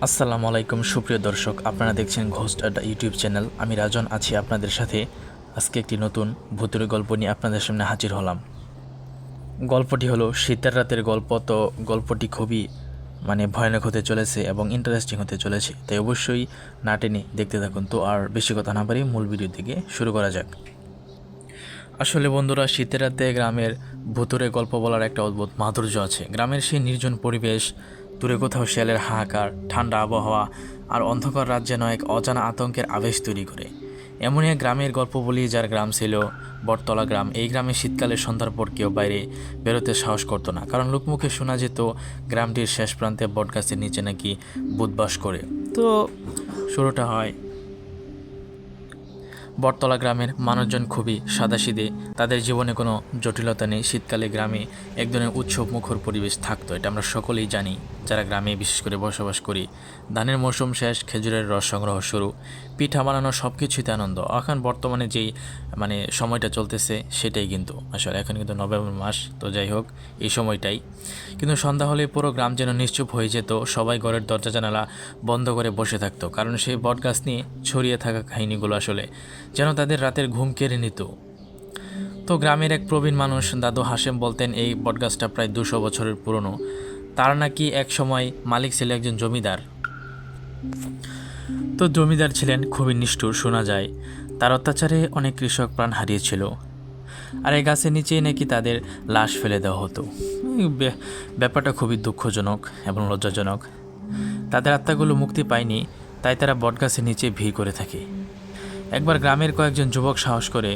আসসালামু আলাইকুম সুপ্রিয় দর্শক, আপনারা দেখছেন ঘোস্ট আড্ডা ইউটিউব চ্যানেল। আমি রাজন আছি আপনাদের সাথে। আজকে একটি নতুন ভূতের গল্প নিয়ে আপনাদের সামনে হাজির হলাম। গল্পটি হলো শীতের রাতের গল্প। তো গল্পটি খুবই ভয়ানক হতে চলেছে এবং ইন্টারেস্টিং হতে চলেছে, তাই অবশ্যই না টেনে দেখতে থাকুন। তো আর বেশি কথা না বাড়িয়ে মূল ভিডিও থেকে শুরু করা যাক। আসলে বন্ধুরা, শীতের রাতে গ্রামের ভুতুরে গল্প বলার একটা অদ্ভুত মাধুর্য আছে। গ্রামের সেই নির্জন পরিবেশ, দূরে কোথাও শিয়ালের হাহাকার, ঠান্ডা আবহাওয়া আর অন্ধকার রাত যেন এক অজানা আতঙ্কের আবেশ তৈরি করে। এমনই এক গ্রামের গল্প বলি, যার গ্রাম ছিল বটতলা গ্রাম। এই গ্রামে শীতকালে সন্ধ্যার পর কেউ বাইরে বেরোতে সাহস করতো না, কারণ লোকমুখে শোনা যেত গ্রামটির শেষ প্রান্তে বটগাছের নিচে নাকি ভূত বাস করে। তো শুরুটা হয়, বটতলা গ্রামের মানুষজন খুবই সাদাসিধে, তাদের জীবনে কোনো জটিলতা নেই। শীতকালে গ্রামে এক ধরনের উৎসব মুখর পরিবেশ থাকতো, এটা আমরা সকলেই জানি যারা গ্রামে বিশেষ করে বসবাস করি। ধানের মৌসুম শেষ, খেজুরের রস সংগ্রহ শুরু, পিঠা বানানো, সব কিছুতে আনন্দ। এখন বর্তমানে যেই সময়টা চলতেছে সেটাই কিন্তু আসলে এখন কিন্তু নভেম্বর মাস, তো যাই হোক এই সময়টাই। কিন্তু সন্ধ্যা হলে পুরো গ্রাম যেন নিশ্চুপ হয়ে যেত, সবাই ঘরের দরজা জানালা বন্ধ করে বসে থাকতো, কারণ সেই বটগাছ নিয়ে ছড়িয়ে থাকা কাহিনীগুলো আসলে যেন তাদের রাতের ঘুম কেড়ে নিত। তো গ্রামের এক প্রবীণ মানুষ দাদু হাশেম বলতেন, এই বটগাছটা প্রায় 200 বছরের পুরনো। তার নাকি এক সময় মালিক ছিল একজন জমিদার। তো জমিদার ছিলেন খুবই নিষ্ঠুর, শোনা যায় তার অত্যাচারে অনেক কৃষক প্রাণ হারিয়েছিল। আর এই গাছের নিচেই নাকি তাদের লাশ ফেলে দেওয়া হতো। ব্যাপারটা খুবই দুঃখজনক এবং লজ্জাজনক। তাদের আত্মাগুলো মুক্তি পায়নি, তাই তারা বটগাছের নিচে ভিড় করে থাকে। একবার গ্রামের কয়েকজন যুবক সাহস করে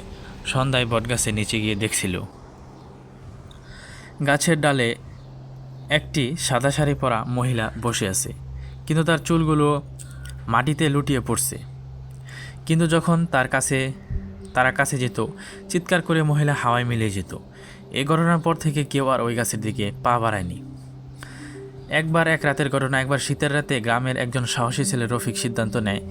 সন্ধ্যায় বটগাছের নিচে গিয়ে দেখছিল, গাছের ডালে একটি সাদা শাড়ি পরা মহিলা বসে আছে, কিন্তু তার চুলগুলো মাটিতে লুটিয়ে পড়ছে। কিন্তু যখন তারা কাছে যেত, চিৎকার করে মহিলা হাওয়ায় মিলিয়ে যেত। এই ঘটনার পর থেকে কেউ আর ওই গাছের দিকে পা বাড়ায়নি। এক রাতের ঘটনা, একবার শীতের রাতে গ্রামের একজন সাহসী ছেলে রফিক সিদ্ধান্ত নেয়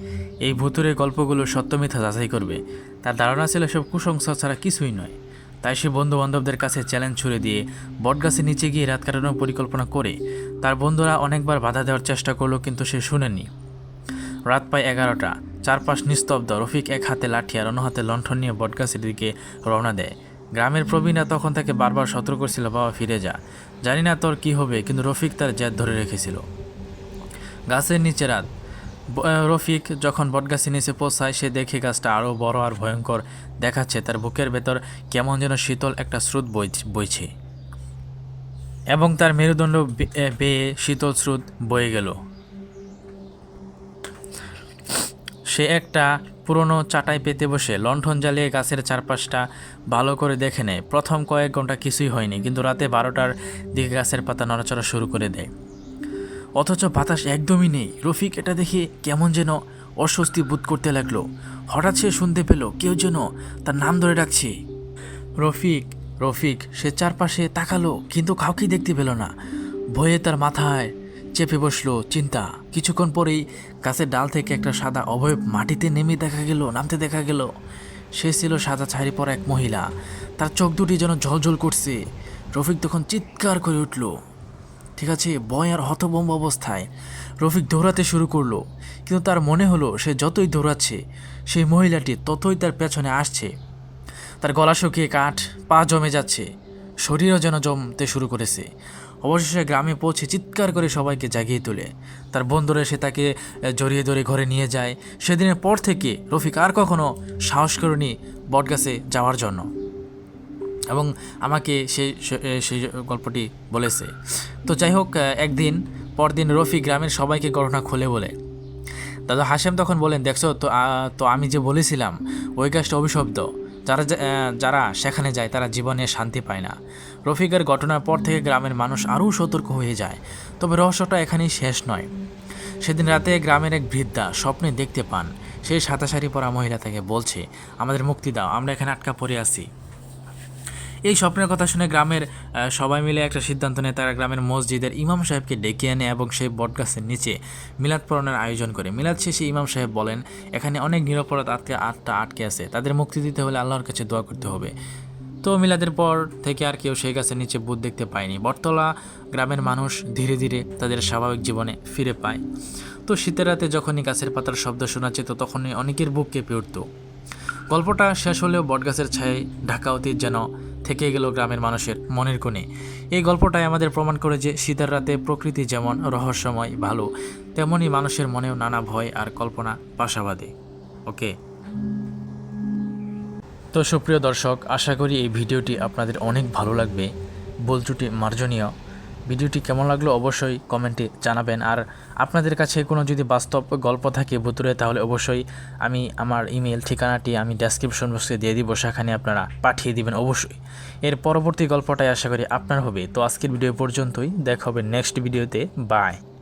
এই ভুতুরে গল্পগুলো সত্য মিথ্যা যাচাই করবে। তার ধারণা ছিল সব কুসংস্কার ছাড়া কিছুই নয়। তাই সে বন্ধু বান্ধবদের কাছে চ্যালেঞ্জ ছুড়ে দিয়ে বটগাছের নিচে গিয়ে রাত কাটানোর পরিকল্পনা করে। তার বন্ধুরা অনেকবার বাধা দেওয়ার চেষ্টা করলো, কিন্তু সে শুনেনি। রাত প্রায় 11টা, চারপাশ নিস্তব্ধ। রফিক এক হাতে লাঠি আর অন্য হাতে লণ্ঠন নিয়ে বটগাছের দিকে রওনা দেয়। গ্রামের প্রবীণরা তখন তাকে বারবার সতর্ক করছিল, বাবা ফিরে যা, জানি না তোর কি হবে। কিন্তু রফিক তার জেদ ধরে রেখেছিল। গাছের নিচে রাত। রফিক যখন বটগাছের নিচে পৌঁছায়, সে দেখে গাছটা আরও বড় আর ভয়ঙ্কর দেখাচ্ছে। তার বুকের ভেতর কেমন যেন শীতল একটা স্রোত বইছে এবং তার মেরুদণ্ড বেয়ে শীতল স্রোত বয়ে গেল। সে একটা পুরনো চাটাই পেতে বসে লণ্ঠন জ্বালিয়ে গাছের চারপাশটা ভালো করে দেখে নেয়। প্রথম কয়েক ঘন্টা কিছুই হয়নি, কিন্তু রাতে 12টার দিকে গাছের পাতা নড়াচড়া শুরু করে দেয়, অথচ বাতাস একদমই নেই। রফিক এটা দেখে কেমন যেন অস্বস্তি বোধ করতে লাগলো। হঠাৎ সে শুনতে পেল কেউ যেন তার নাম ধরে ডাকছে, রফিক রফিক। সে চারপাশে তাকালো, কিন্তু কাউকেই দেখতে পেল না। ভয়ে তার মাথায় চেপে বসলো চিন্তা। কিছুক্ষণ পরেই গাছের ডাল থেকে একটা সাদা অবয়ব মাটিতে নামতে দেখা গেল। সে ছিল সাদা শাড়ি পরা এক মহিলা। তার চোখ দুটি যেন ঝলঝল করছে। রফিক তখন চিৎকার করে উঠল, ঠিক আছে, ভয় আর হতভম্ব অবস্থায় রফিক দৌড়াতে শুরু করলো। কিন্তু তার মনে হলো সে যতই দৌড়াচ্ছে, সেই মহিলাটি ততই তার পেছনে আসছে। তার গলা শুকিয়ে কাঠ, পা জমে যাচ্ছে, শরীরও যেন জমতে শুরু করেছে। অবশেষে গ্রামে পৌঁছে চিৎকার করে সবাইকে জাগিয়ে তোলে। তার বন্ধুরা এসে তাকে জড়িয়ে ধরে ঘরে নিয়ে যায়। সেদিনের পর থেকে রফিক আর কখনো সাহস করেনি বটগাছে যাওয়ার জন্য, এবং আমাকে সেই গল্পটি বলেছে। তো যাই হোক, পরদিন রফিক গ্রামের সবাইকে ঘটনা খুলে বলে। দাদা হাশেম তখন বলেন, দেখছো তো আমি যে বলেছিলাম ওই গাছটা অভিশপ্ত। যারা সেখানে যায় তারা জীবনে শান্তি পায় না। রফিকের ঘটনার পর থেকে গ্রামের মানুষ আরও সতর্ক হয়ে যায়। তবে রহস্যটা এখানেই শেষ নয়। সেদিন রাতে গ্রামের এক বৃদ্ধা স্বপ্নে দেখতে পান সেই সাদা শাড়ি পরা মহিলা তাকে বলছে, আমাদের মুক্তি দাও, আমরা এখানে আটকা পড়ে আছি। এই স্বপ্নের কথা শুনে গ্রামের সবাই মিলে একটা সিদ্ধান্ত নেয়। তারা গ্রামের মসজিদের ইমাম সাহেবকে ডেকে আনে এবং সেই বটগাছের নিচে মিলাদ পড়ানোর আয়োজন করে। মিলাদ শেষে ইমাম সাহেব বলেন, এখানে অনেক নিরপরাধ আত্মা আটকে আছে, তাদের মুক্তি দিতে হলে আল্লাহর কাছে দোয়া করতে হবে। তো মিলাদের পর থেকে আর কেউ সেই গাছের নিচে ভূত দেখতে পায়নি। বটতলা গ্রামের মানুষ ধীরে ধীরে তাদের স্বাভাবিক জীবনে ফিরে পায়। তো শীতের রাতে যখনই গাছের পাতার শব্দ শোনা যেত তখনই অনেকের বুক কেঁপে উঠত। গল্পটা শেষ হলেও বটগাছের ছায়ায় ঢাকা অতীত যেন থেকে গেল গ্রামের মানুষের মনের কোণে। এই গল্পটাই আমাদের প্রমাণ করে যে শীতের রাতে প্রকৃতি যেমন রহস্যময় ভালো, তেমনই মানুষের মনেও নানা ভয় আর কল্পনা বাসা বাঁধে। ওকে, তো সুপ্রিয় দর্শক, আশা করি এই ভিডিওটি আপনাদের অনেক ভালো লাগবে। ভুল ত্রুটি মার্জনীয়। ভিডিওটি কেমন লাগলো অবশ্যই কমেন্টে জানাবেন। আর আপনাদের কাছে কোনো যদি বাস্তব গল্প থাকে ভুতুরে, তাহলে অবশ্যই আমি আমার ইমেল ঠিকানাটি আমি ডেসক্রিপশন বক্সে দিয়ে দিব, সেখানে আপনারা পাঠিয়ে দিবেন অবশ্যই। এর পরবর্তী গল্পটাই আশা করি আপনার হবে। তো আজকের ভিডিও পর্যন্তই, দেখা হবে নেক্সট ভিডিওতে। বাই।